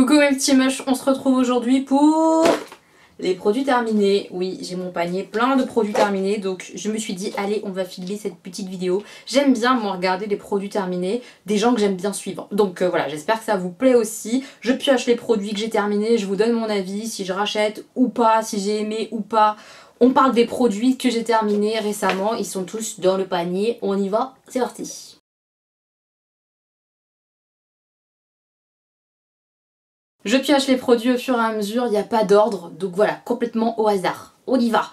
Coucou mes petits mushs, on se retrouve aujourd'hui pour les produits terminés. Oui, j'ai mon panier plein de produits terminés, donc je me suis dit allez, on va filmer cette petite vidéo. J'aime bien moi regarder les produits terminés des gens que j'aime bien suivre. Donc voilà, j'espère que ça vous plaît aussi. Je pioche les produits que j'ai terminés, je vous donne mon avis, si je rachète ou pas, si j'ai aimé ou pas. On parle des produits que j'ai terminés récemment, ils sont tous dans le panier. On y va, c'est parti. Je pioche les produits au fur et à mesure, il n'y a pas d'ordre, donc voilà, complètement au hasard. On y va.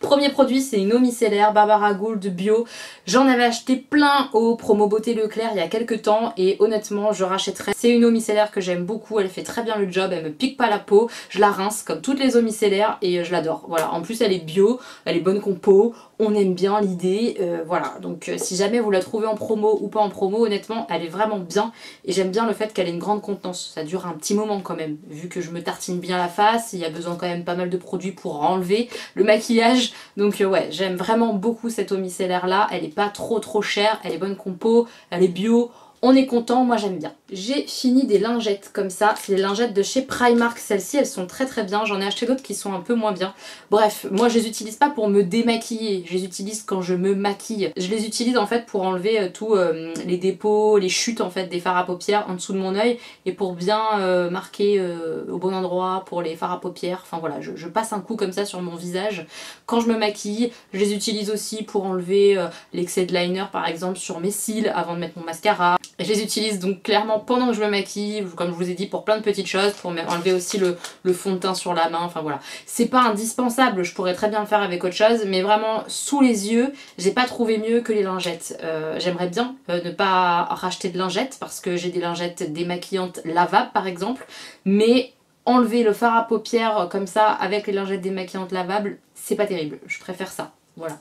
Premier produit, c'est une eau micellaire Barbara Gould bio. J'en avais acheté plein au promo beauté Leclerc il y a quelques temps et honnêtement je rachèterai. C'est une eau micellaire que j'aime beaucoup, elle fait très bien le job, elle me pique pas la peau, je la rince comme toutes les eaux micellaires et je l'adore. Voilà, en plus elle est bio, elle est bonne compo, on aime bien l'idée, voilà. Donc si jamais vous la trouvez en promo ou pas en promo, honnêtement elle est vraiment bien et j'aime bien le fait qu'elle ait une grande contenance. Ça dure un petit moment quand même, vu que je me tartine bien la face, il y a besoin quand même pas mal de produits pour enlever le maquillage. Donc ouais, j'aime vraiment beaucoup cette eau micellaire là, elle est pas trop chère, elle est bonne compo, elle est bio, on est content, moi j'aime bien. J'ai fini des lingettes comme ça, c'est les lingettes de chez Primark, celles-ci elles sont très bien, j'en ai acheté d'autres qui sont un peu moins bien. Bref, moi je les utilise pas pour me démaquiller, je les utilise quand je me maquille. Je les utilise en fait pour enlever tous les dépôts, les chutes en fait des fards à paupières en dessous de mon œil et pour bien marquer au bon endroit pour les fards à paupières. Enfin voilà, je passe un coup comme ça sur mon visage quand je me maquille. Je les utilise aussi pour enlever l'excès de liner par exemple sur mes cils avant de mettre mon mascara. Et je les utilise donc clairement pendant que je me maquille, comme je vous ai dit, pour plein de petites choses, pour enlever aussi le fond de teint sur la main, enfin voilà. C'est pas indispensable, je pourrais très bien le faire avec autre chose, mais vraiment sous les yeux, j'ai pas trouvé mieux que les lingettes. J'aimerais bien ne pas racheter de lingettes, parce que j'ai des lingettes démaquillantes lavables par exemple, mais enlever le fard à paupières comme ça avec les lingettes démaquillantes lavables, c'est pas terrible, je préfère ça, voilà.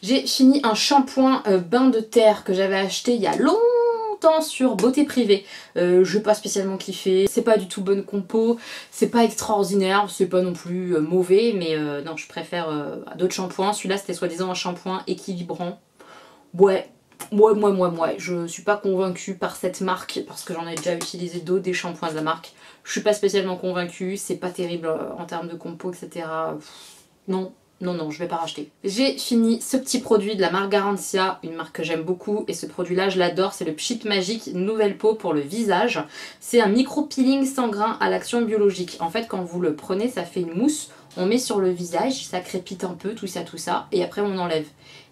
J'ai fini un shampoing bain de terre que j'avais acheté il y a longtemps sur Beauté Privée. Je n'ai pas spécialement kiffé, c'est pas du tout bonne compo, c'est pas extraordinaire, c'est pas non plus mauvais, mais non, je préfère d'autres shampoings. Celui-là c'était soi-disant un shampoing équilibrant. Ouais, je suis pas convaincue par cette marque parce que j'en ai déjà utilisé d'autres, des shampoings de la marque. Je suis pas spécialement convaincue, c'est pas terrible en termes de compo, etc. Non. Non, je vais pas racheter. J'ai fini ce petit produit de la marque Garantia, une marque que j'aime beaucoup, et ce produit-là, je l'adore, c'est le Pchit Magique Nouvelle Peau pour le visage. C'est un micro-peeling sans grains à l'action biologique. En fait, quand vous le prenez, ça fait une mousse, on met sur le visage, ça crépite un peu, tout ça, et après on enlève.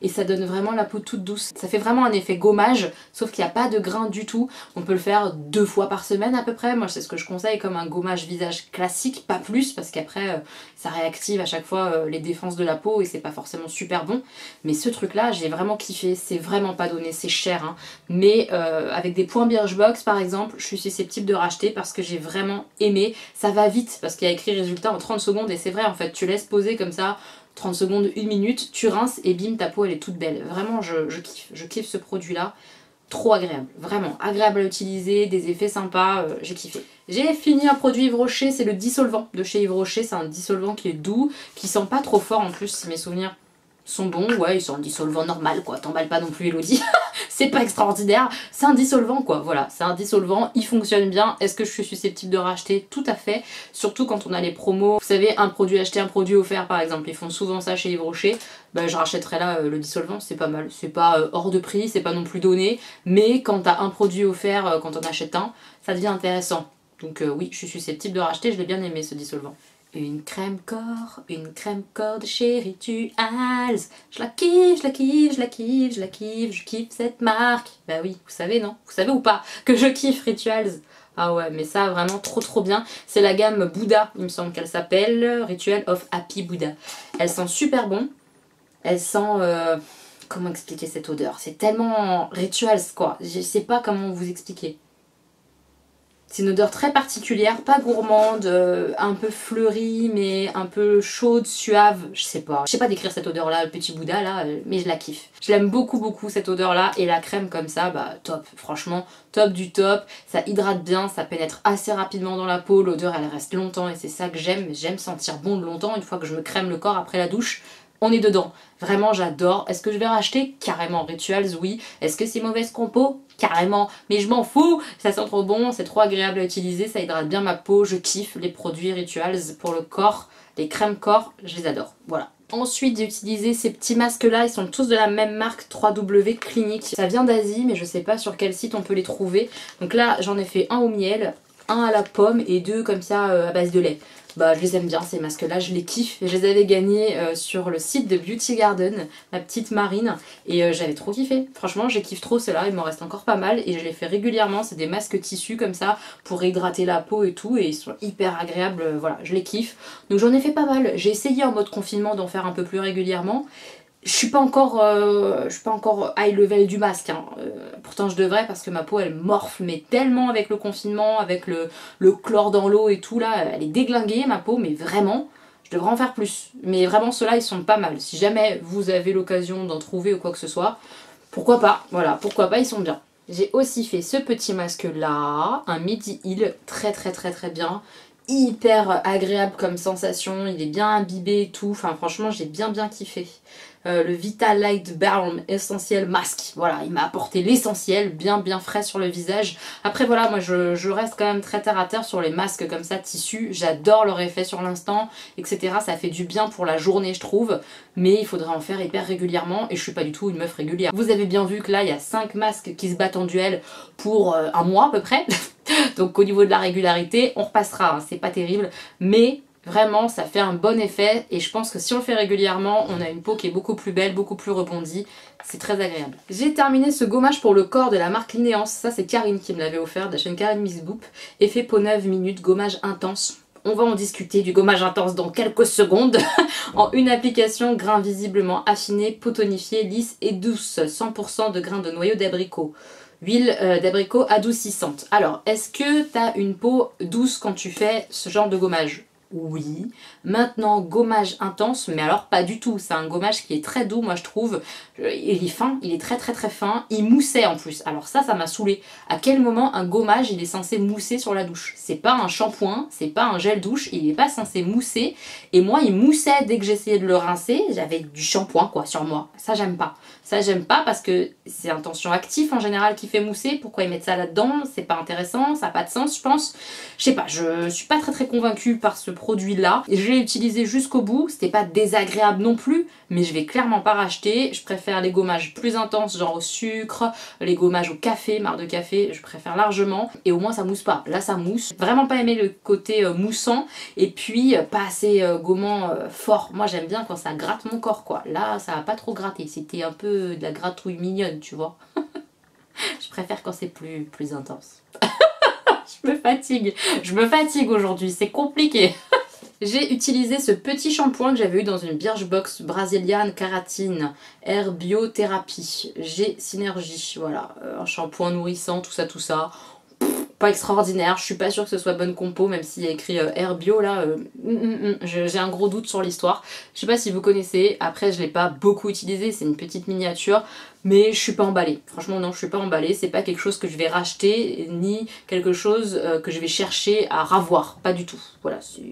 Et ça donne vraiment la peau toute douce. Ça fait vraiment un effet gommage, sauf qu'il n'y a pas de grains du tout. On peut le faire 2 fois par semaine à peu près. Moi c'est ce que je conseille comme un gommage visage classique, pas plus, parce qu'après ça réactive à chaque fois les défenses de la peau et c'est pas forcément super bon. Mais ce truc là, j'ai vraiment kiffé, c'est vraiment pas donné, c'est cher. Hein. Mais avec des points Birchbox par exemple, je suis susceptible de racheter parce que j'ai vraiment aimé. Ça va vite, parce qu'il y a écrit résultat en 30 secondes et c'est vrai en fait, tu laisses poser comme ça 30 secondes, 1 minute, tu rinces et bim, ta peau elle est toute belle. Vraiment je kiffe ce produit là, trop agréable, vraiment agréable à utiliser, des effets sympas, j'ai kiffé. J'ai fini un produit Yves Rocher, c'est le dissolvant de chez Yves Rocher, c'est un dissolvant qui est doux, qui sent pas trop fort en plus si mes souvenirs sont bons, ouais, ils sont un dissolvant normal quoi, t'emballes pas non plus Elodie, c'est pas extraordinaire, c'est un dissolvant quoi, voilà, c'est un dissolvant, il fonctionne bien. Est-ce que je suis susceptible de racheter? Tout à fait, surtout quand on a les promos, vous savez, un produit acheté, un produit offert par exemple, ils font souvent ça chez Yves Rocher, bah, je rachèterai là le dissolvant, c'est pas mal, c'est pas hors de prix, c'est pas non plus donné, mais quand t'as un produit offert, quand on achète un, ça devient intéressant. Donc oui, je suis susceptible de racheter, je l'ai bien aimé ce dissolvant. Une crème corps de chez Rituals. Je la kiffe cette marque. Bah oui, vous savez non? Vous savez ou pas que je kiffe Rituals? Ah ouais, mais ça vraiment trop bien. C'est la gamme Bouddha, il me semble qu'elle s'appelle, Ritual of Happy Buddha. Elle sent super bon. Elle sent... comment expliquer cette odeur? C'est tellement Rituals quoi. Je sais pas comment vous expliquer. C'est une odeur très particulière, pas gourmande, un peu fleurie, mais un peu chaude, suave, je sais pas. Je sais pas décrire cette odeur là, le petit Bouddha là, mais je la kiffe. Je l'aime beaucoup cette odeur là, et la crème comme ça, bah top, franchement, top du top. Ça hydrate bien, ça pénètre assez rapidement dans la peau, l'odeur elle reste longtemps et c'est ça que j'aime sentir bon de longtemps une fois que je me crème le corps après la douche. on est dedans. Vraiment j'adore. Est-ce que je vais racheter? Carrément. Rituals, oui. Est-ce que c'est mauvaise compo? Carrément. Mais je m'en fous, ça sent trop bon, c'est trop agréable à utiliser, ça hydrate bien ma peau, je kiffe les produits Rituals pour le corps, les crèmes corps, je les adore. Voilà. Ensuite j'ai utilisé ces petits masques là, ils sont tous de la même marque 3W Clinique. Ça vient d'Asie mais je sais pas sur quel site on peut les trouver. Donc là j'en ai fait un au miel, un à la pomme et deux comme ça à base de lait. Bah je les aime bien ces masques là, je les kiffe. Je les avais gagnés sur le site de Beauty Garden, ma petite Marine, et j'avais trop kiffé. Franchement j'ai kiffe trop ceux-là, il m'en reste encore pas mal et je les fais régulièrement. C'est des masques tissus comme ça pour hydrater la peau et tout et ils sont hyper agréables, voilà je les kiffe. Donc j'en ai fait pas mal, j'ai essayé en mode confinement d'en faire un peu plus régulièrement. Je suis pas encore high level du masque, hein. Pourtant je devrais parce que ma peau elle morfle mais tellement avec le confinement, avec le chlore dans l'eau et tout là, elle est déglinguée ma peau mais vraiment, je devrais en faire plus. Mais vraiment ceux-là ils sont pas mal, si jamais vous avez l'occasion d'en trouver ou quoi que ce soit, pourquoi pas, voilà, pourquoi pas, ils sont bien. J'ai aussi fait ce petit masque là, un Midi Heal, très bien. Hyper agréable comme sensation, il est bien imbibé et tout, enfin franchement j'ai bien kiffé. Le Vitalight Balm Essentiel Mask, voilà il m'a apporté l'essentiel, bien frais sur le visage. Après voilà moi je reste quand même très terre à terre sur les masques comme ça tissu, j'adore leur effet sur l'instant etc, ça fait du bien pour la journée je trouve, mais il faudrait en faire hyper régulièrement et je suis pas du tout une meuf régulière. Vous avez bien vu que là il y a 5 masques qui se battent en duel pour un mois à peu près. Donc au niveau de la régularité, on repassera, hein, c'est pas terrible, mais vraiment ça fait un bon effet et je pense que si on le fait régulièrement, on a une peau qui est beaucoup plus belle, beaucoup plus rebondie, c'est très agréable. J'ai terminé ce gommage pour le corps de la marque Linéance, ça c'est Karine qui me l'avait offert, de la chaîne Karine Miss Boop, effet peau 9 minutes, gommage intense. On va en discuter du gommage intense dans quelques secondes. En une application, grain visiblement affiné, peau tonifiée, lisse et douce, 100% de grains de noyau d'abricot. Huile d'abricot adoucissante. Alors, est-ce que tu as une peau douce quand tu fais ce genre de gommage? Oui. Maintenant, gommage intense, mais alors pas du tout. C'est un gommage qui est très doux, moi je trouve. Il est fin, il est très fin. Il moussait en plus. Alors ça m'a saoulé. À quel moment un gommage il est censé mousser sur la douche? C'est pas un shampoing, c'est pas un gel douche, il est pas censé mousser. Et moi il moussait dès que j'essayais de le rincer. J'avais du shampoing quoi sur moi. Ça j'aime pas. Ça j'aime pas parce que c'est un tension actif en général qui fait mousser. Pourquoi ils mettent ça là-dedans? C'est pas intéressant, ça n'a pas de sens je pense. Je sais pas, je suis pas très convaincue par ce produit là. Je l'ai utilisé jusqu'au bout, c'était pas désagréable non plus, mais je vais clairement pas racheter. Je préfère les gommages plus intenses genre au sucre, les gommages au café, marc de café, je préfère largement. Et au moins ça mousse pas, là ça mousse. Vraiment pas aimé le côté moussant et puis pas assez gommant fort. Moi j'aime bien quand ça gratte mon corps quoi. Là ça a pas trop gratté, c'était un peu de la gratouille mignonne tu vois. Je préfère quand c'est plus intense. Je me fatigue aujourd'hui, c'est compliqué. J'ai utilisé ce petit shampoing que j'avais eu dans une Birchbox brésilienne Kératine Air Biothérapie. J'ai Synergie, voilà, un shampoing nourrissant, tout ça. Pas extraordinaire, je suis pas sûre que ce soit bonne compo, même s'il y a écrit Air Bio là, j'ai un gros doute sur l'histoire. Je sais pas si vous connaissez, après je l'ai pas beaucoup utilisé, c'est une petite miniature, mais je suis pas emballée. Franchement non, je suis pas emballée, c'est pas quelque chose que je vais racheter, ni quelque chose que je vais chercher à ravoir, pas du tout. Voilà, c'est...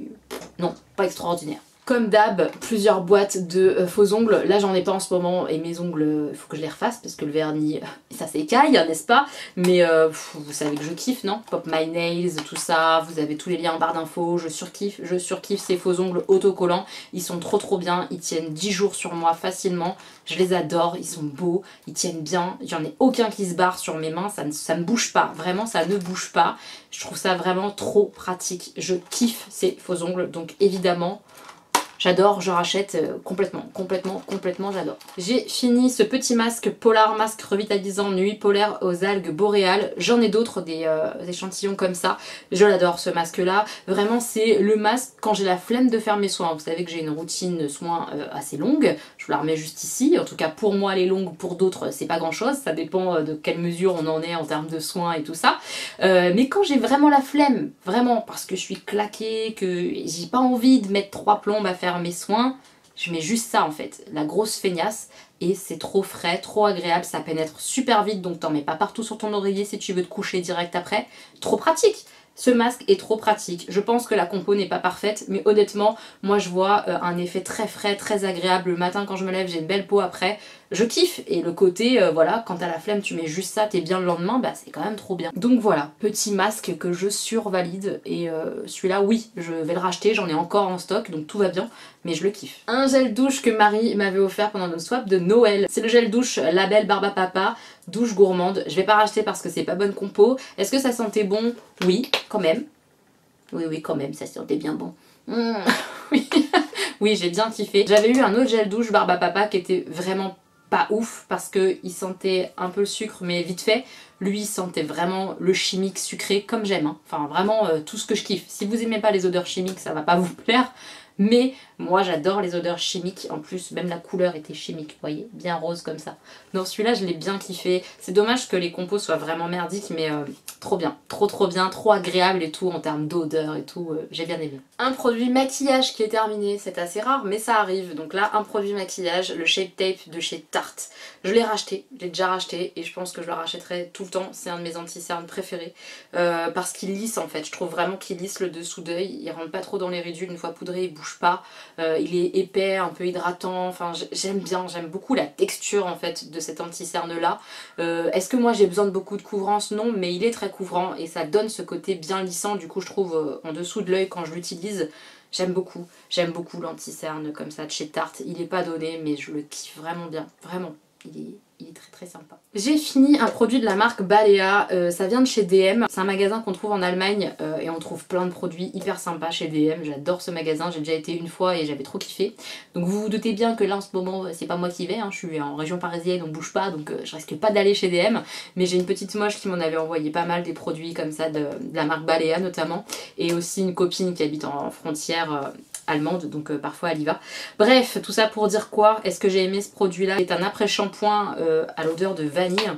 non, pas extraordinaire. Comme d'hab, plusieurs boîtes de faux ongles. Là, j'en ai pas en ce moment et mes ongles, il faut que je les refasse parce que le vernis, ça s'écaille, n'est-ce pas? Mais vous savez que je kiffe, non? Pop My Nails, tout ça, vous avez tous les liens en barre d'infos. Je surkiffe ces faux ongles autocollants. Ils sont trop bien, ils tiennent 10 jours sur moi facilement. Je les adore, ils sont beaux, ils tiennent bien. J'en ai aucun qui se barre sur mes mains, ça ne bouge pas. Vraiment, ça ne bouge pas. Je trouve ça vraiment trop pratique. Je kiffe ces faux ongles, donc évidemment... j'adore, je rachète complètement, j'adore. J'ai fini ce petit masque Polar Masque revitalisant nuit polaire aux algues boréales. J'en ai d'autres, des échantillons comme ça. Je l'adore ce masque là. Vraiment c'est le masque quand j'ai la flemme de faire mes soins. Vous savez que j'ai une routine de soins assez longue. Je vous la remets juste ici. En tout cas pour moi elle est longue, pour d'autres c'est pas grand chose. Ça dépend de quelle mesure on en est en termes de soins et tout ça. Mais quand j'ai vraiment la flemme, vraiment parce que je suis claquée, que j'ai pas envie de mettre 3 plombes à faire mes soins, je mets juste ça en fait, la grosse feignasse, et c'est trop frais, trop agréable, ça pénètre super vite donc t'en mets pas partout sur ton oreiller si tu veux te coucher direct après, trop pratique. Ce masque est trop pratique. Je pense que la compo n'est pas parfaite, mais honnêtement, moi je vois un effet très frais, très agréable. Le matin quand je me lève, j'ai une belle peau après. Je kiffe. Et le côté, voilà, quand t'as la flemme, tu mets juste ça, t'es bien le lendemain, bah c'est quand même trop bien. Donc voilà, petit masque que je survalide. Et celui-là, oui, je vais le racheter, j'en ai encore en stock, donc tout va bien, mais je le kiffe. Un gel douche que Marie m'avait offert pendant notre swap de Noël. C'est le gel douche label Barba Papa, douche gourmande. Je vais pas racheter parce que c'est pas bonne compo. Est-ce que ça sentait bon? Oui, quand même. Oui, quand même, ça sentait bien bon. Oui, oui, j'ai bien kiffé. J'avais eu un autre gel douche Barba Papa qui était vraiment pas ouf parce qu'il sentait un peu le sucre mais vite fait. Lui il sentait vraiment le chimique sucré comme j'aime. Hein. Enfin vraiment tout ce que je kiffe. Si vous aimez pas les odeurs chimiques ça va pas vous plaire. Mais moi j'adore les odeurs chimiques, en plus même la couleur était chimique, vous voyez, bien rose comme ça. Donc celui-là je l'ai bien kiffé, c'est dommage que les compos soient vraiment merdiques mais trop bien, trop bien, trop agréable et tout en termes d'odeur et tout, j'ai bien aimé. Un produit maquillage qui est terminé, c'est assez rare mais ça arrive, donc là un produit maquillage, le Shape Tape de chez Tarte. Je l'ai racheté, je l'ai déjà racheté et je pense que je le rachèterai tout le temps, c'est un de mes anti-cernes préférés parce qu'il lisse en fait, je trouve vraiment qu'il lisse le dessous d'œil, il rentre pas trop dans les ridules, une fois poudré il bouge pas, il est épais, un peu hydratant, enfin j'aime bien, j'aime beaucoup la texture en fait de cet anti-cerne là. Est-ce que moi j'ai besoin de beaucoup de couvrance? Non, mais il est très couvrant et ça donne ce côté bien lissant, du coup je trouve en dessous de l'œil quand je l'utilise. J'aime beaucoup l'anti-cerne comme ça de chez Tarte, il est pas donné mais je le kiffe vraiment bien, vraiment, il est très sympa. J'ai fini un produit de la marque Balea, ça vient de chez DM, c'est un magasin qu'on trouve en Allemagne et on trouve plein de produits hyper sympas chez DM, j'adore ce magasin, j'ai déjà été une fois et j'avais trop kiffé. Donc vous vous doutez bien que là en ce moment c'est pas moi qui vais, hein, je suis en région parisienne, on bouge pas donc je risque pas d'aller chez DM, mais j'ai une petite moche qui m'en avait envoyé pas mal des produits comme ça de la marque Balea notamment, et aussi une copine qui habite en frontière allemande, donc parfois elle y va. Bref, tout ça pour dire quoi? Est-ce que j'ai aimé ce produit là? C'est un après-shampoing à l'odeur de vanille.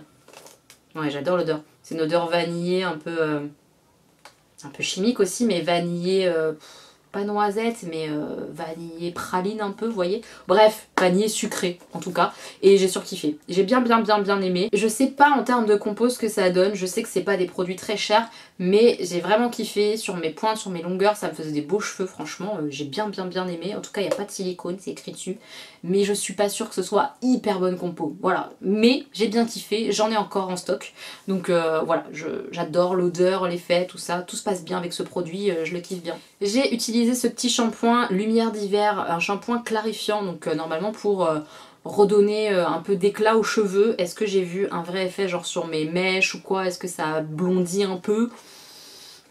Ouais, j'adore l'odeur. C'est une odeur vanillée un peu chimique aussi, mais vanillée, pas noisette, mais vanillée praline un peu, vous voyez. Bref, vanillée sucrée en tout cas. Et j'ai surkiffé. J'ai bien aimé. Je sais pas en termes de compo ce que ça donne. Je sais que c'est pas des produits très chers, mais j'ai vraiment kiffé. Sur mes pointes, sur mes longueurs, ça me faisait des beaux cheveux, franchement. J'ai bien aimé. En tout cas, il n'y a pas de silicone, c'est écrit dessus. Mais je suis pas sûre que ce soit hyper bonne compo. Voilà. Mais j'ai bien kiffé. J'en ai encore en stock. Donc voilà, j'adore l'odeur, l'effet, tout ça. Tout se passe bien avec ce produit. Je le kiffe bien. J'ai utilisé ce petit shampoing Lumière d'hiver, un shampoing clarifiant, donc normalement pour redonner un peu d'éclat aux cheveux. Est-ce que j'ai vu un vrai effet genre sur mes mèches ou quoi? Est-ce que ça a blondi un peu?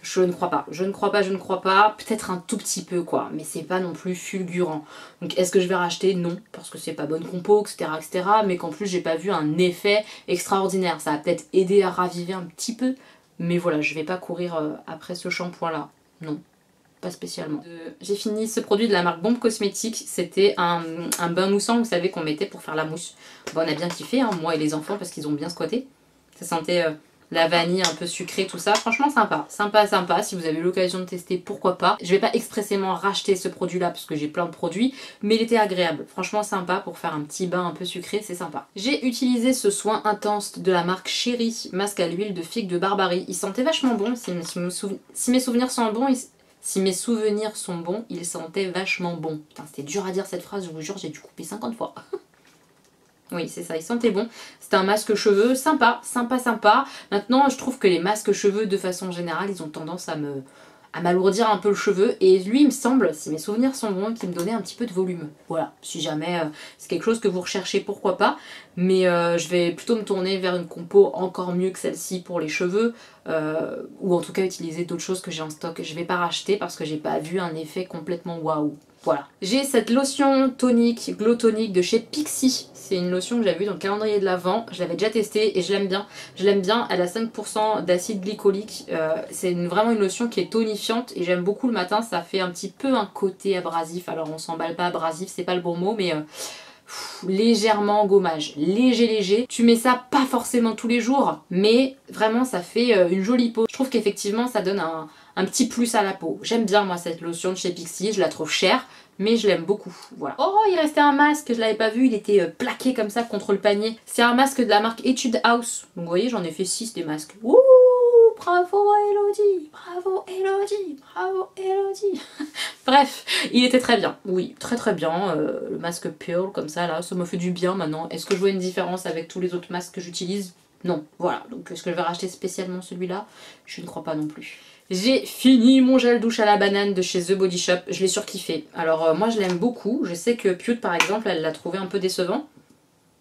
Je ne crois pas, je ne crois pas, peut-être un tout petit peu quoi, mais c'est pas non plus fulgurant. Donc est-ce que je vais racheter? Non, parce que c'est pas bonne compo, etc. mais qu'en plus j'ai pas vu un effet extraordinaire. Ça a peut-être aidé à raviver un petit peu, mais voilà, je vais pas courir après ce shampoing là, non. Pas spécialement. J'ai fini ce produit de la marque Bombe Cosmétique, c'était un bain moussant, vous savez, qu'on mettait pour faire la mousse. Bon, on a bien kiffé, hein, moi et les enfants, parce qu'ils ont bien squatté. Ça sentait la vanille un peu sucrée, tout ça. Franchement, sympa. Sympa. Si vous avez eu l'occasion de tester, pourquoi pas. Je vais pas expressément racheter ce produit-là, parce que j'ai plein de produits, mais il était agréable. Franchement, sympa pour faire un petit bain un peu sucré, c'est sympa. J'ai utilisé ce soin intense de la marque Chéri, masque à l'huile de figue de Barbarie. Il sentait vachement bon, si mes souvenirs sont bons, si mes souvenirs sont bons, il sentait vachement bon. Putain, c'était dur à dire cette phrase, je vous jure, j'ai dû couper 50 fois. Oui, c'est ça, il sentait bon. C'était un masque cheveux sympa. Maintenant, je trouve que les masques cheveux, de façon générale, ils ont tendance à m'alourdir un peu le cheveu. Et lui, il me semble, si mes souvenirs sont bons, qu'il me donnait un petit peu de volume. Voilà, si jamais c'est quelque chose que vous recherchez, pourquoi pas. Mais je vais plutôt me tourner vers une compo encore mieux que celle-ci pour les cheveux. Ou en tout cas utiliser d'autres choses que j'ai en stock. Je vais pas racheter parce que j'ai pas vu un effet complètement waouh. Voilà. J'ai cette lotion tonique, Glow Tonic de chez Pixi. C'est une lotion que j'avais vue dans le calendrier de l'Avent. Je l'avais déjà testée et je l'aime bien. Elle a 5% d'acide glycolique. C'est vraiment une lotion qui est tonifiante et j'aime beaucoup le matin. Ça fait un petit peu un côté abrasif. Alors on s'emballe pas abrasif, c'est pas le bon mot, mais légèrement gommage, léger. Tu mets ça pas forcément tous les jours, mais vraiment ça fait une jolie peau. Je trouve qu'effectivement ça donne un petit plus à la peau. J'aime bien moi cette lotion de chez Pixi, je la trouve chère, mais je l'aime beaucoup. Voilà. Oh, il restait un masque, je l'avais pas vu, il était plaqué comme ça contre le panier. C'est un masque de la marque Etude House. Donc vous voyez, j'en ai fait 6 des masques. Ouh, bravo Elodie, bravo Elodie, bravo Elodie. Bref, il était très bien, oui, très très bien. Le masque Pearl comme ça là, ça me fait du bien maintenant. Est-ce que je vois une différence avec tous les autres masques que j'utilise? Non, voilà, donc est-ce que je vais racheter spécialement celui-là? Je ne crois pas non plus. J'ai fini mon gel douche à la banane de chez The Body Shop, je l'ai surkiffé. Alors moi je l'aime beaucoup, je sais que Pute par exemple elle l'a trouvé un peu décevant.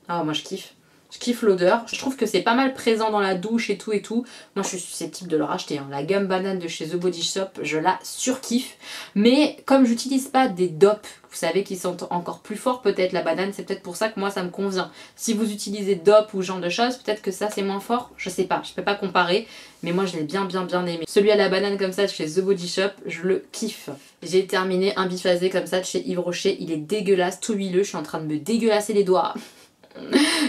Ah moi je kiffe. Je kiffe l'odeur, je trouve que c'est pas mal présent dans la douche et tout et tout. Moi je suis susceptible de le racheter, hein. La gamme banane de chez The Body Shop, je la surkiffe. Mais comme j'utilise pas des dopes, vous savez qui sentent encore plus fort peut-être la banane, c'est peut-être pour ça que moi ça me convient. Si vous utilisez dopes ou ce genre de choses, peut-être que ça c'est moins fort, je sais pas, je peux pas comparer. Mais moi je l'ai bien aimé. Celui à la banane comme ça de chez The Body Shop, je le kiffe. J'ai terminé un biphasé comme ça de chez Yves Rocher, il est dégueulasse, tout huileux, je suis en train de me dégueulasser les doigts.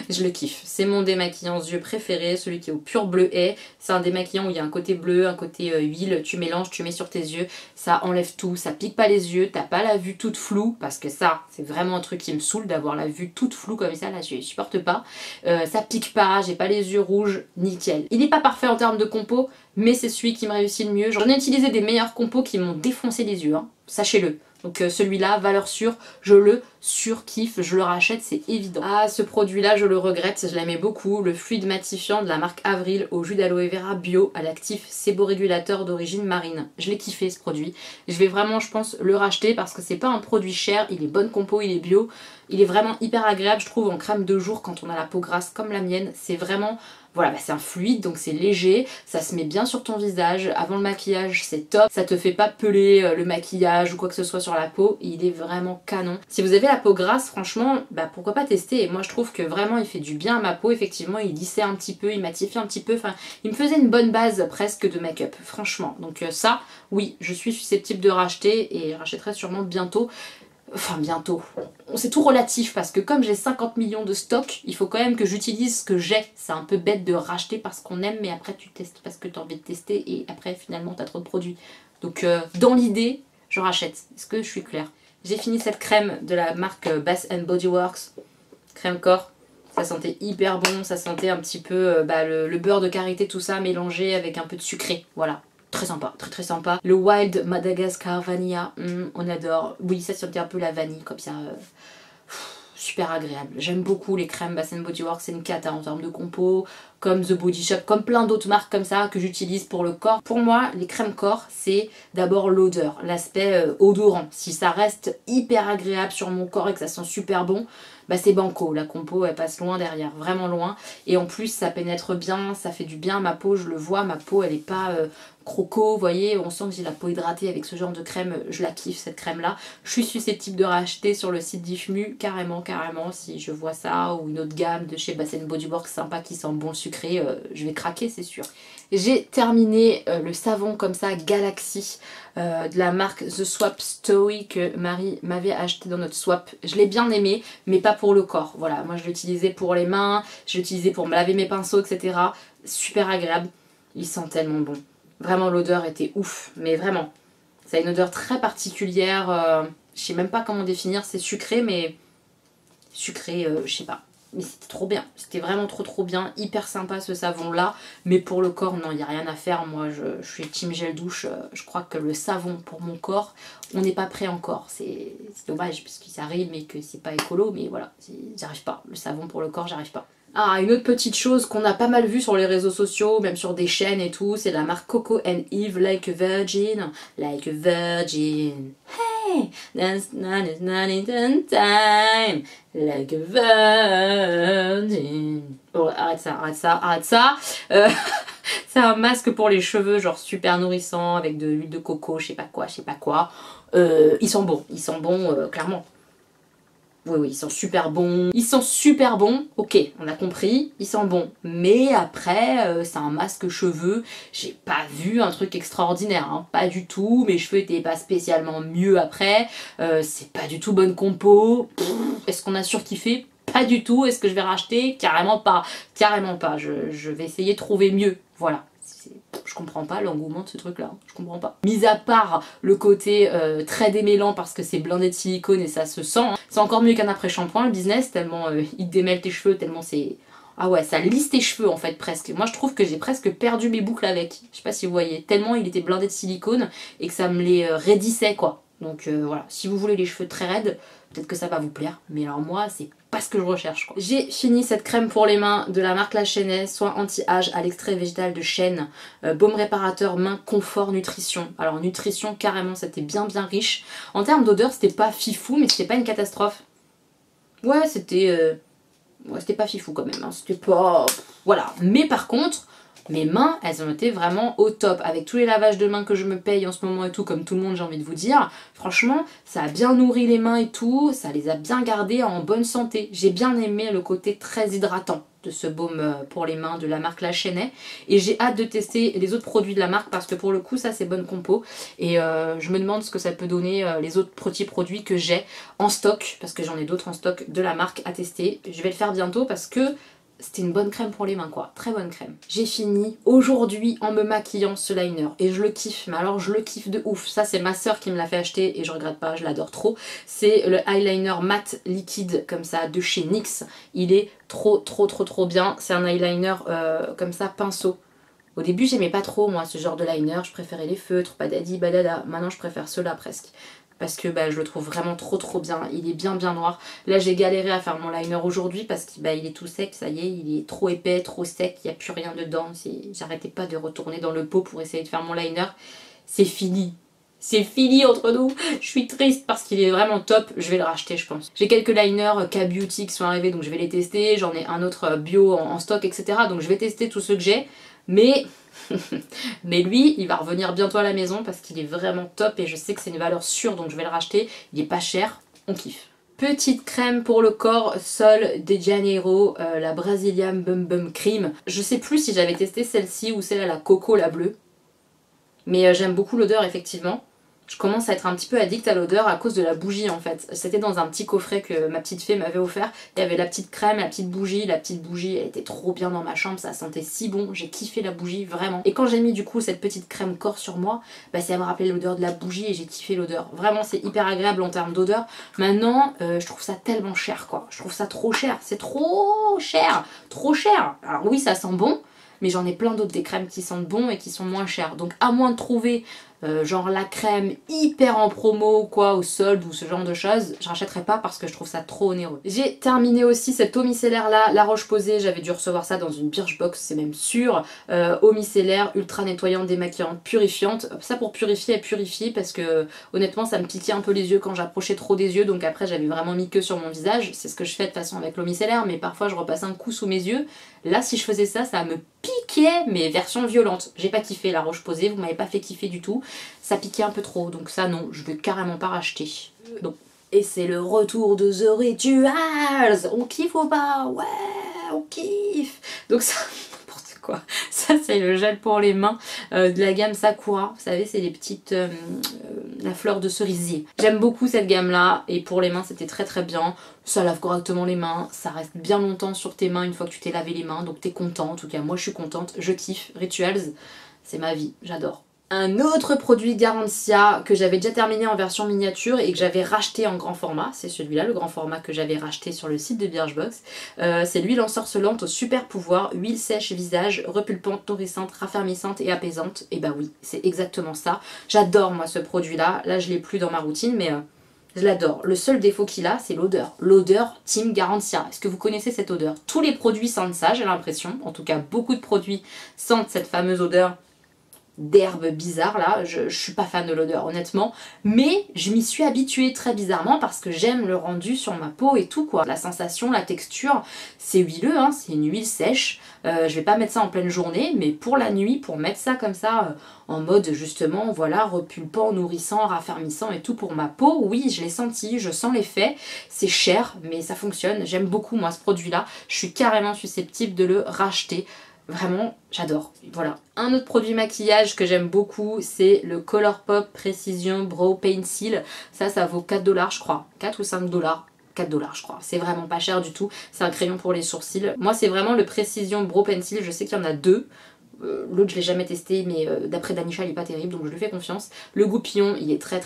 Je le kiffe, c'est mon démaquillant yeux préféré, celui qui est au pur bleuet. C'est un démaquillant où il y a un côté bleu, un côté huile, tu mélanges, tu mets sur tes yeux, ça enlève tout, ça pique pas les yeux, t'as pas la vue toute floue, parce que ça c'est vraiment un truc qui me saoule d'avoir la vue toute floue comme ça, là je supporte pas. Ça pique pas, j'ai pas les yeux rouges, nickel. Il n'est pas parfait en termes de compo, mais c'est celui qui me réussit le mieux. J'en ai utilisé des meilleurs compos qui m'ont défoncé les yeux, hein, sachez-le. Donc celui-là, valeur sûre, je le surkiffe, je le rachète, c'est évident. Ah, ce produit-là, je le regrette, je l'aimais beaucoup. Le fluide matifiant de la marque Avril au jus d'aloe vera bio à l'actif séborégulateur d'origine marine. Je l'ai kiffé ce produit. Je vais vraiment, je pense, le racheter parce que c'est pas un produit cher, il est bonne compo, il est bio. Il est vraiment hyper agréable, je trouve, en crème de jour quand on a la peau grasse comme la mienne. C'est vraiment... Voilà, bah c'est un fluide, donc c'est léger, ça se met bien sur ton visage, avant le maquillage c'est top, ça te fait pas peler le maquillage ou quoi que ce soit sur la peau, il est vraiment canon. Si vous avez la peau grasse, franchement, bah pourquoi pas tester, et moi je trouve que vraiment il fait du bien à ma peau, effectivement il lissait un petit peu, il matifie un petit peu, enfin il me faisait une bonne base presque de make-up, franchement. Donc ça, oui, je suis susceptible de racheter, et je rachèterai sûrement bientôt. Enfin bientôt, c'est tout relatif parce que comme j'ai 50 millions de stocks, il faut quand même que j'utilise ce que j'ai. C'est un peu bête de racheter parce qu'on aime mais après tu testes parce que tu as envie de tester et après finalement tu as trop de produits. Donc dans l'idée, je rachète. Est-ce que je suis claire? J'ai fini cette crème de la marque Bath Body Works, crème corps. Ça sentait hyper bon, ça sentait un petit peu le beurre de karité, tout ça mélangé avec un peu de sucré, voilà. Très sympa, très sympa. Le Wild Madagascar Vanilla, on adore. Oui, ça sentait un peu la vanille comme ça. Super agréable. J'aime beaucoup les crèmes Bath Body Works, c'est une cata en termes de compo, comme The Body Shop, comme plein d'autres marques comme ça que j'utilise pour le corps. Pour moi, les crèmes corps, c'est d'abord l'odeur, l'aspect odorant. Si ça reste hyper agréable sur mon corps et que ça sent super bon, bah c'est banco, la compo elle passe loin derrière, vraiment loin. Et en plus ça pénètre bien, ça fait du bien à ma peau, je le vois, ma peau elle est pas croco, vous voyez, on sent que j'ai la peau hydratée avec ce genre de crème, je la kiffe cette crème là. Je suis susceptible de racheter sur le site d'Ifmu, carrément, si je vois ça, ou une autre gamme de chez Bath Body Works sympa qui sent bon le sucré, je vais craquer c'est sûr. J'ai terminé le savon comme ça, Galaxy, de la marque The Swap Story que Marie m'avait acheté dans notre swap. Je l'ai bien aimé, mais pas pour le corps. Voilà, moi je l'utilisais pour les mains, je l'utilisais pour me laver mes pinceaux, etc. Super agréable, il sent tellement bon. Vraiment l'odeur était ouf, mais vraiment. Ça a une odeur très particulière, je sais même pas comment définir, c'est sucré, mais sucré, je sais pas. Mais c'était trop bien, c'était vraiment trop bien, hyper sympa ce savon là, mais pour le corps non, il n'y a rien à faire, moi je suis team gel douche, je crois que le savon pour mon corps, on n'est pas prêt encore, c'est dommage parce que ça rime et que c'est pas écolo, mais voilà, j'arrive pas, le savon pour le corps j'arrive pas. Ah, une autre petite chose qu'on a pas mal vu sur les réseaux sociaux, même sur des chaînes et tout, c'est la marque Coco and Eve Like a Virgin. Like a Virgin. Hey, that's not time. Like a Virgin. Oh, arrête ça. C'est un masque pour les cheveux, genre super nourrissant, avec de l'huile de coco, je sais pas quoi. Ils sont bons, clairement. Oui, ils sont super bons. Ils sont super bons, ok, on a compris, ils sont bons. Mais après, c'est un masque cheveux, j'ai pas vu un truc extraordinaire, hein, pas du tout. Mes cheveux étaient pas spécialement mieux après, c'est pas du tout bonne compo. Est-ce qu'on a surkiffé? Pas du tout. Est-ce que je vais racheter? Carrément pas. Je vais essayer de trouver mieux, voilà. Je comprends pas l'engouement de ce truc là, je comprends pas. Mis à part le côté très démêlant parce que c'est blindé de silicone et ça se sent, hein. C'est encore mieux qu'un après-shampoing le business, tellement il démêle tes cheveux, tellement c'est Ah ouais, ça lisse tes cheveux en fait presque. Moi je trouve que j'ai presque perdu mes boucles avec. Je sais pas si vous voyez, tellement il était blindé de silicone et que ça me les raidissait quoi. Donc voilà, si vous voulez les cheveux très raides, peut-être que ça va vous plaire. Mais alors moi, c'est pas ce que je recherche quoi. J'ai fini cette crème pour les mains de la marque La Chesnais, soin anti-âge à l'extrait végétal de chêne, baume réparateur, main, confort, nutrition. Alors nutrition carrément, c'était bien riche. En termes d'odeur, c'était pas fifou, mais c'était pas une catastrophe. Ouais, c'était pas fifou quand même, hein. C'était pas... Voilà. Mais par contre, mes mains, elles ont été vraiment au top. Avec tous les lavages de mains que je me paye en ce moment et tout, comme tout le monde j'ai envie de vous dire, franchement, ça a bien nourri les mains et tout, ça les a bien gardées en bonne santé. J'ai bien aimé le côté très hydratant de ce baume pour les mains de la marque La Chesnais. Et j'ai hâte de tester les autres produits de la marque parce que pour le coup, ça c'est bonne compo. Et je me demande ce que ça peut donner les autres petits produits que j'ai en stock, parce que j'en ai d'autres en stock de la marque à tester. Je vais le faire bientôt parce que c'était une bonne crème pour les mains quoi, très bonne crème. J'ai fini aujourd'hui en me maquillant ce liner et je le kiffe, mais alors je le kiffe de ouf. Ça c'est ma soeur qui me l'a fait acheter et je regrette pas, je l'adore trop. C'est le eyeliner mat liquide comme ça de chez NYX. Il est trop bien, c'est un eyeliner comme ça pinceau. Au début j'aimais pas trop moi ce genre de liner, je préférais les feutres, badadi badada, maintenant je préfère ceux-là presque. Parce que bah, je le trouve vraiment trop bien, il est bien noir. Là j'ai galéré à faire mon liner aujourd'hui parce qu'il il est tout sec, ça y est, il est trop épais, trop sec, il n'y a plus rien dedans. J'arrêtais pas de retourner dans le pot pour essayer de faire mon liner. C'est fini. C'est fini entre nous. Je suis triste parce qu'il est vraiment top. Je vais le racheter je pense. J'ai quelques liners K-Beauty qui sont arrivés donc je vais les tester. J'en ai un autre bio en stock etc. Donc je vais tester tous ceux que j'ai. Mais... mais lui, il va revenir bientôt à la maison parce qu'il est vraiment top et je sais que c'est une valeur sûre donc je vais le racheter. Il est pas cher, on kiffe. Petite crème pour le corps Sol de Janeiro, la Brazilian Bum Bum Cream. Je sais plus si j'avais testé celle-ci ou celle à la coco, la bleue. Mais j'aime beaucoup l'odeur effectivement. Je commence à être un petit peu addict à l'odeur à cause de la bougie en fait. C'était dans un petit coffret que ma petite fée m'avait offert. Il y avait la petite crème, la petite bougie. La petite bougie elle était trop bien dans ma chambre, ça sentait si bon. J'ai kiffé la bougie vraiment. Et quand j'ai mis du coup cette petite crème corps sur moi, bah ça me rappelait l'odeur de la bougie et j'ai kiffé l'odeur. Vraiment c'est hyper agréable en termes d'odeur. Maintenant je trouve ça tellement cher quoi. Je trouve ça trop cher. C'est trop cher. Trop cher. Alors oui ça sent bon. Mais j'en ai plein d'autres des crèmes qui sentent bon et qui sont moins chères. Donc à moins de trouver genre la crème hyper en promo quoi, au solde ou ce genre de choses, je rachèterai pas parce que je trouve ça trop onéreux. J'ai terminé aussi cette eau micellaire là, La Roche-Posay, j'avais dû recevoir ça dans une Birchbox, c'est même sûr. Eau micellaire, ultra nettoyante, démaquillante, purifiante. Ça pour purifier et purifier parce que honnêtement ça me piquait un peu les yeux quand j'approchais trop des yeux, donc après j'avais vraiment mis que sur mon visage. C'est ce que je fais de toute façon avec l'eau micellaire, mais parfois je repasse un coup sous mes yeux. Là si je faisais ça, ça me piquait mais version violente. J'ai pas kiffé La Roche-Posay, vous m'avez pas fait kiffer du tout. Ça piquait un peu trop, donc ça non, je vais carrément pas racheter. Donc. Et c'est le retour de The Rituals. On kiffe ou pas? Ouais, on kiffe. Donc ça, n'importe quoi. Ça c'est le gel pour les mains de la gamme Sakura. Vous savez, c'est les petites... la fleur de cerisier. J'aime beaucoup cette gamme là, et pour les mains c'était très bien. Ça lave correctement les mains, ça reste bien longtemps sur tes mains une fois que tu t'es lavé les mains, donc t'es content. En tout cas moi je suis contente, je kiffe. Rituals, c'est ma vie, j'adore. Un autre produit Garantia que j'avais déjà terminé en version miniature et que j'avais racheté en grand format, c'est celui-là, le grand format que j'avais racheté sur le site de Birchbox. C'est l'huile ensorcelante au super pouvoir, huile sèche visage, repulpante, nourrissante, raffermissante et apaisante. Et bah oui, c'est exactement ça. J'adore moi ce produit-là. Là je l'ai plus dans ma routine mais je l'adore. Le seul défaut qu'il a, c'est l'odeur. L'odeur Team Garantia. Est-ce que vous connaissez cette odeur? Tous les produits sentent ça, j'ai l'impression. En tout cas, beaucoup de produits sentent cette fameuse odeur d'herbe bizarre là, je suis pas fan de l'odeur honnêtement, mais je m'y suis habituée très bizarrement parce que j'aime le rendu sur ma peau et tout quoi, la sensation, la texture, c'est huileux hein, c'est une huile sèche, je vais pas mettre ça en pleine journée, mais pour la nuit, pour mettre ça comme ça en mode justement voilà, repulpant, nourrissant, raffermissant et tout pour ma peau, oui je l'ai senti, je sens l'effet, c'est cher mais ça fonctionne, j'aime beaucoup moi ce produit là, je suis carrément susceptible de le racheter. Vraiment, j'adore. Voilà. Un autre produit maquillage que j'aime beaucoup, c'est le Colourpop Precision Brow Pencil. Ça vaut 4 $ je crois. 4 ou 5 $. 4 $ je crois. C'est vraiment pas cher du tout. C'est un crayon pour les sourcils. Moi, c'est vraiment le Precision Brow Pencil. Je sais qu'il y en a deux. L'autre je l'ai jamais testé mais d'après Danisha il est pas terrible donc je lui fais confiance. Le goupillon il est très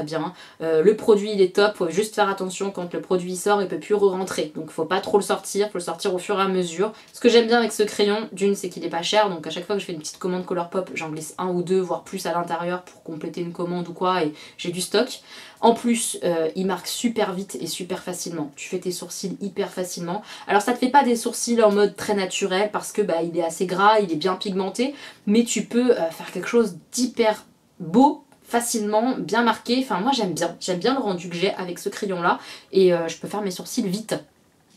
bien. Le produit il est top, faut juste faire attention quand le produit sort il peut plus re-rentrer. Donc faut pas trop le sortir, faut le sortir au fur et à mesure. Ce que j'aime bien avec ce crayon, d'une c'est qu'il est pas cher donc à chaque fois que je fais une petite commande Colourpop j'en glisse un ou deux voire plus à l'intérieur pour compléter une commande ou quoi et j'ai du stock. En plus, il marque super vite et super facilement. Tu fais tes sourcils hyper facilement. Alors ça te fait pas des sourcils en mode très naturel parce que bah, il est assez gras, il est bien pigmenté, mais tu peux faire quelque chose d'hyper beau, facilement, bien marqué. Enfin moi j'aime bien le rendu que j'ai avec ce crayon là et je peux faire mes sourcils vite.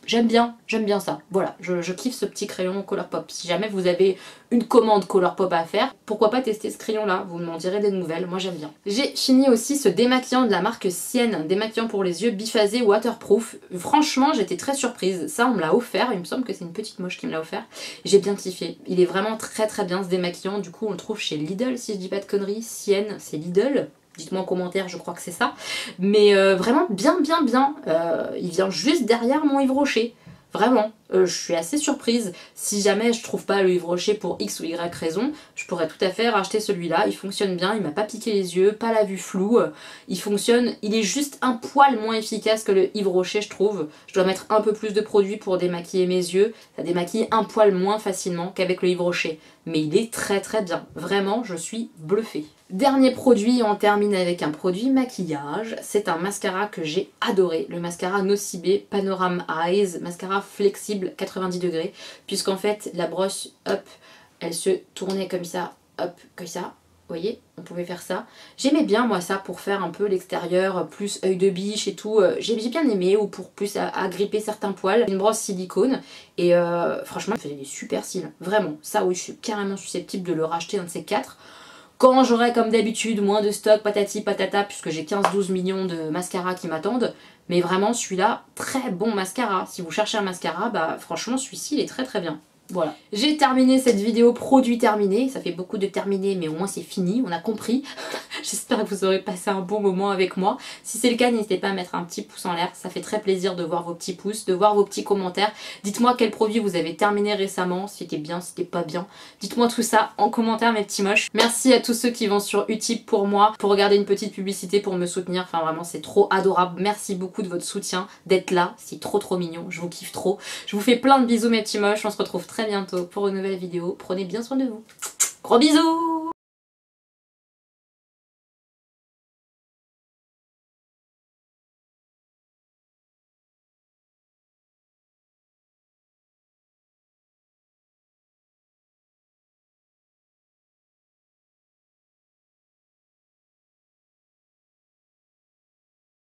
J'aime bien ça. Voilà, je kiffe ce petit crayon Colourpop. Si jamais vous avez une commande Colourpop à faire, pourquoi pas tester ce crayon là, vous m'en direz des nouvelles, moi j'aime bien. J'ai fini aussi ce démaquillant de la marque Sienne, un démaquillant pour les yeux biphasé waterproof. Franchement j'étais très surprise, ça on me l'a offert, il me semble que c'est une petite moche qui me l'a offert. J'ai bien kiffé, il est vraiment très bien ce démaquillant, du coup on le trouve chez Lidl si je dis pas de conneries, Sienne c'est Lidl. Dites-moi en commentaire, je crois que c'est ça. Mais vraiment bien. Il vient juste derrière mon Yves Rocher. Vraiment, je suis assez surprise. Si jamais je trouve pas le Yves Rocher pour X ou Y raison, je pourrais tout à fait racheter celui-là. Il fonctionne bien, il m'a pas piqué les yeux, pas la vue floue. Il fonctionne, il est juste un poil moins efficace que le Yves Rocher je trouve. Je dois mettre un peu plus de produit pour démaquiller mes yeux. Ça démaquille un poil moins facilement qu'avec le Yves Rocher. Mais il est très bien. Vraiment, je suis bluffée. Dernier produit, on termine avec un produit maquillage. C'est un mascara que j'ai adoré. Le mascara Nocibé Panorama Eyes. Mascara flexible 90 degrés. Puisqu'en fait, la brosse, hop, elle se tournait comme ça, hop, comme ça. Vous voyez, on pouvait faire ça. J'aimais bien moi ça pour faire un peu l'extérieur, plus œil de biche et tout. J'ai bien aimé, ou pour plus agripper certains poils. Une brosse silicone et franchement, elle faisait des super cils. Vraiment, ça oui, je suis carrément susceptible de le racheter un de ces quatre. Quand j'aurai comme d'habitude moins de stock, patati patata, puisque j'ai 15-12 millions de mascaras qui m'attendent. Mais vraiment celui-là, très bon mascara. Si vous cherchez un mascara, bah franchement celui-ci il est très bien. Voilà. J'ai terminé cette vidéo produit terminé. Ça fait beaucoup de terminé mais au moins c'est fini, on a compris. J'espère que vous aurez passé un bon moment avec moi. Si c'est le cas, n'hésitez pas à mettre un petit pouce en l'air. Ça fait très plaisir de voir vos petits pouces, de voir vos petits commentaires. Dites-moi quel produit vous avez terminé récemment, si c'était bien, si c'était pas bien. Dites-moi tout ça en commentaire mes petits moches. Merci à tous ceux qui vont sur Utip pour moi, pour regarder une petite publicité, pour me soutenir. Enfin vraiment c'est trop adorable. Merci beaucoup de votre soutien, d'être là. C'est trop mignon, je vous kiffe trop. Je vous fais plein de bisous mes petits moches. On se retrouve très bientôt pour une nouvelle vidéo. Prenez bien soin de vous. Gros bisous!